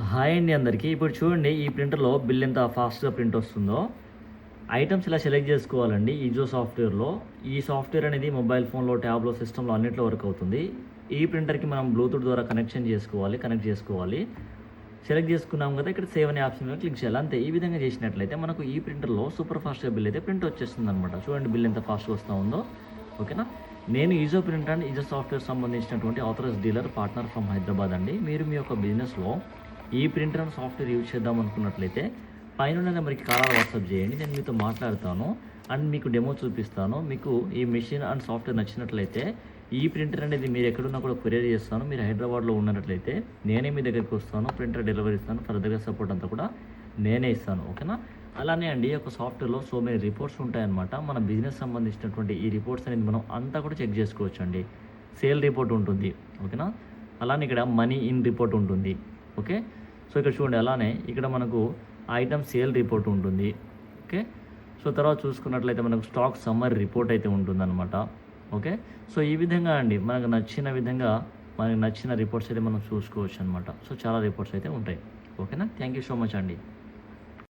Hi అండి అందరికీ. ఇప్పుడు చూడండి ఈ ప్రింటర్‌లో బిల్ ఎంత ఫాస్ట్‌గా ప్రింట్ వస్తుందో. ఐటెమ్స్ ఇలా సెలెక్ట్ చేసుకోవాలండి ఈజో సాఫ్ట్‌వేర్‌లో. ఈ సాఫ్ట్‌వేర్ అనేది మొబైల్ ఫోన్‌లో, ట్యాబ్‌లో, సిస్టమ్‌లో అన్నిట్లో వర్క్ అవుతుంది. ఈ ప్రింటర్‌కి మనం బ్లూటూత్ ద్వారా కనెక్ట్ చేసుకోవాలి. సెలెక్ట్ చేసుకున్నాం కదా! ఇక్కడ సేవ్ అనే ఆప్షన్ మీద క్లిక్ చేయాలి. అంతే. ఈ విధంగా చేసినట్లయితే మనకు ఈ ప్రింటర్‌లో సూపర్ ఫాస్ట్‌గా బిల్ అయితే ప్రింట్ వచ్చేస్తుందనమాట. చూడండి బిల్ ఎంత ఫాస్ట్‌గా వస్తా ఉందో. ఓకేనా? నేను ఈజో ప్రింటర్ అండ్ ఈజో సాఫ్ట్‌వేర్ సంబంధించినటువంటి authorised dealer partner from Hyderabad అండి. మీరు మీ యొక్క బిజినెస్‌లో ఈ ప్రింటర్ అండ్ సాఫ్ట్‌వేర్ యూజ్ చేద్దాం అనుకున్నట్లయితే పైనున్న నెంబర్‌కి కాల్ వాట్సాప్ చేయండి. నేను మీతో మాట్లాడతాను. అండ్ మీకు డెమో చూపిస్తాను. మీకు ఈ మెషిన్ అండ్ సాఫ్ట్‌వేర్ నచ్చినట్లయితే ఈ ప్రింటర్ అనేది మీరు ఎక్కడున్నా కూడా కొరియర్ చేస్తాను. మీరు హైదరాబాద్‌లో ఉన్నట్లయితే నేనే మీ దగ్గరికి వస్తాను. ప్రింటర్ డెలివరీ ఇస్తాను. ఫర్దర్‌గా సపోర్ట్ అంతా కూడా నేనే ఇస్తాను. ఓకేనా? అలానే అండి ఒక సాఫ్ట్‌వేర్‌లో సో మెనీ రిపోర్ట్స్ ఉంటాయన్నమాట. మన బిజినెస్ సంబంధించినటువంటి ఈ రిపోర్ట్స్ అనేది మనం అంతా కూడా చెక్ చేసుకోవచ్చండి. సేల్ రిపోర్ట్ ఉంటుంది. ఓకేనా? అలానే ఇక్కడ మనీ ఇన్ రిపోర్ట్ ఉంటుంది. ఓకే. సో ఇక్కడ చూడండి అలానే ఇక్కడ మనకు ఐటమ్ సేల్ రిపోర్ట్ ఉంటుంది. ఓకే. సో తర్వాత చూసుకున్నట్లయితే మనకు స్టాక్ సమ్మరీ రిపోర్ట్ అయితే ఉంటుందన్నమాట. ఓకే. సో ఈ విధంగా అండి మనకు నచ్చిన విధంగా మనకు నచ్చిన రిపోర్ట్స్ అయితే మనం చూసుకోవచ్చు అనమాట. సో చాలా రిపోర్ట్స్ అయితే ఉంటాయి. ఓకేనా? థ్యాంక్ యూ సో మచ్ అండి.